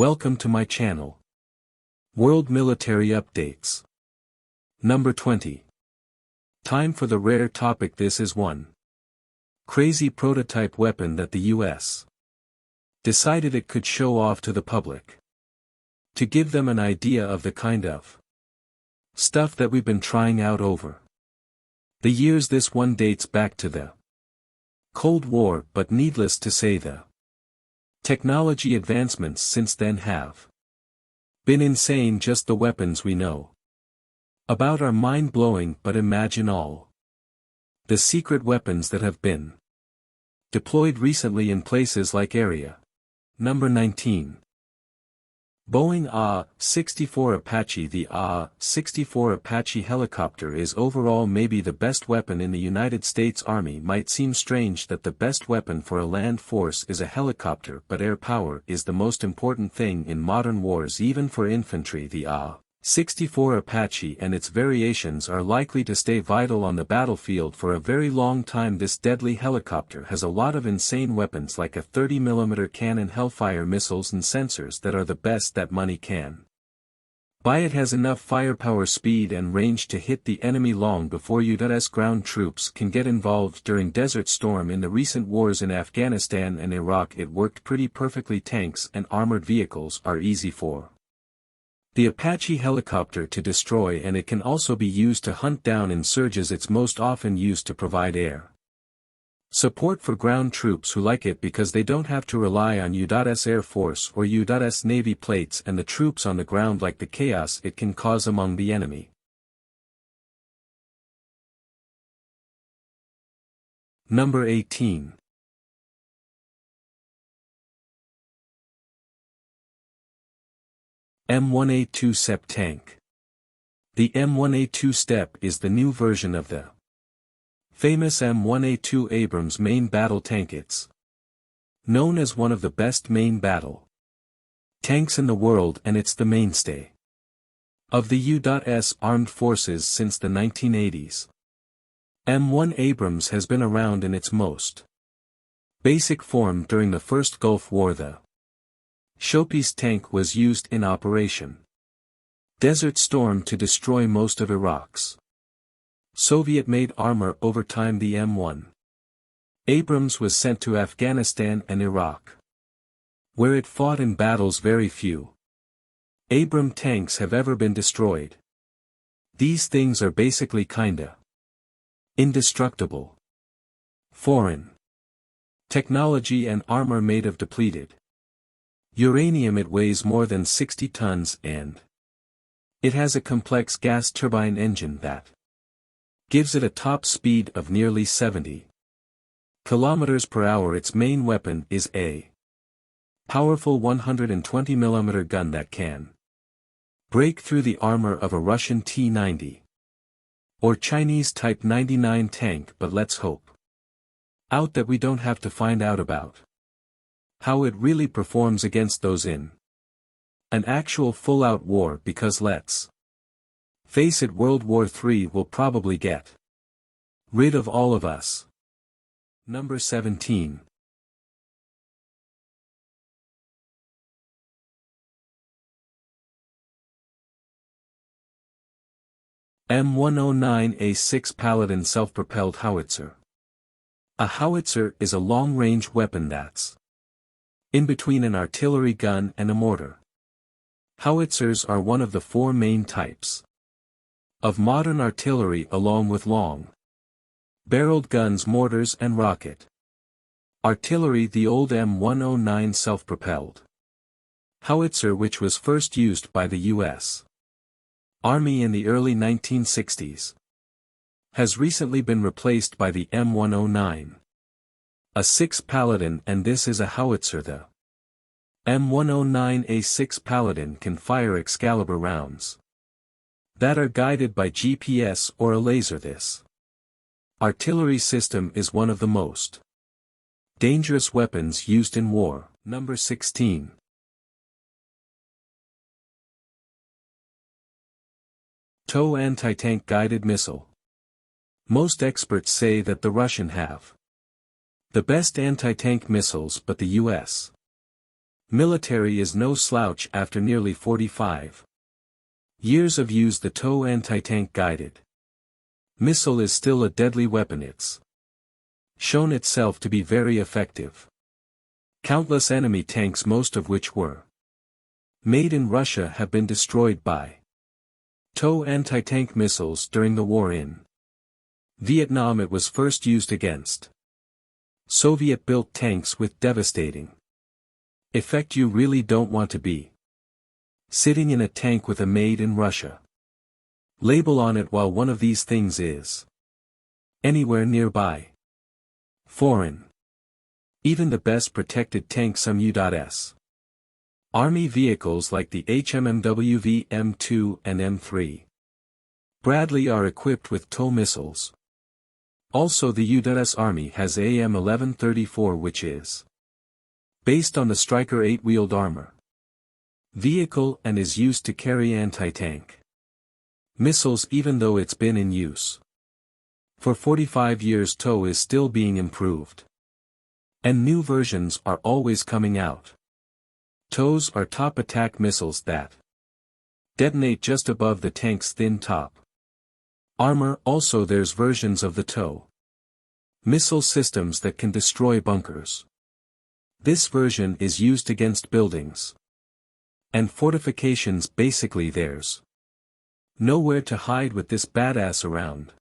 Welcome to my channel. World Military Updates. Number 20. Time for the rare topic. This is one crazy prototype weapon that the US decided it could show off to the public. To give them an idea of the kind of stuff that we've been trying out over the years. This one dates back to the Cold War, but needless to say the technology advancements since then have been insane. Just the weapons we know about are mind-blowing, but imagine all the secret weapons that have been deployed recently in places like Area. Number 19. Boeing AH-64 Apache. The AH-64 Apache helicopter is overall maybe the best weapon in the United States Army. Might seem strange that the best weapon for a land force is a helicopter, but air power is the most important thing in modern wars, even for infantry. The AH-64 Apache and its variations are likely to stay vital on the battlefield for a very long time. This deadly helicopter has a lot of insane weapons like a 30mm cannon, Hellfire missiles and sensors that are the best that money can buy. It has enough firepower, speed and range to hit the enemy long before US ground troops can get involved. During Desert Storm in the recent wars in Afghanistan and Iraq, it worked pretty perfectly. Tanks and armored vehicles are easy for the Apache helicopter to destroy, and it can also be used to hunt down insurgents. It's most often used to provide air support for ground troops who like it because they don't have to rely on US Air Force or US Navy plates and the troops on the ground like the chaos it can cause among the enemy. Number 18. M1A2 STEP tank. The M1A2 STEP is the new version of the famous M1A2 Abrams main battle tank. It's known as one of the best main battle tanks in the world, and it's the mainstay of the US armed forces since the 1980s. M1 Abrams has been around in its most basic form during the First Gulf War. The showpiece tank was used in Operation Desert Storm to destroy most of Iraq's Soviet-made armor. Over time, the M1 Abrams was sent to Afghanistan and Iraq, where it fought in battles very few Abram tanks have ever been destroyed. These things are basically kinda indestructible foreign technology and armor made of depleted uranium. It weighs more than 60 tons and it has a complex gas turbine engine that gives it a top speed of nearly 70 kilometers per hour. Its main weapon is a powerful 120mm gun that can break through the armor of a Russian T-90 or Chinese Type 99 tank, but let's hope out that we don't have to find out about how it really performs against those in an actual full-out war, because let's face it, World War III will probably get rid of all of us. Number 17. M109A6 Paladin Self-Propelled Howitzer. A howitzer is a long-range weapon that's in between an artillery gun and a mortar. Howitzers are one of the four main types of modern artillery, along with long-barreled guns, mortars and rocket artillery. The old M109 self-propelled howitzer, which was first used by the U.S. Army in the early 1960s, has recently been replaced by the M109. A 6 Paladin, and this is a howitzer. The M109A6 Paladin can fire Excalibur rounds that are guided by GPS or a laser. This artillery system is one of the most dangerous weapons used in war. Number 16. TOW Anti-Tank Guided Missile. Most experts say that the Russian have the best anti-tank missiles, but the U.S. Military is no slouch after nearly 45 years of use. The TOW anti-tank guided missile is still a deadly weapon. It's shown itself to be very effective. Countless enemy tanks, most of which were made in Russia, have been destroyed by TOW anti-tank missiles during the war in Vietnam. It was first used against Soviet-built tanks with devastating effect. You really don't want to be sitting in a tank with a "Made in Russia" label on it while one of these things is anywhere nearby. Foreign. Even the best protected tank, some U.S. Army vehicles like the HMMWV M2 and M3 Bradley, are equipped with TOW missiles. Also, the U.S. Army has AM-1134, which is based on the Stryker 8-wheeled armor vehicle and is used to carry anti-tank missiles. Even though it's been in use for 45 years, TOW is still being improved, and new versions are always coming out. TOWs are top attack missiles that detonate just above the tank's thin top armor. Also, there's versions of the TOW missile systems that can destroy bunkers. This version is used against buildings and fortifications. Basically, there's nowhere to hide with this badass around.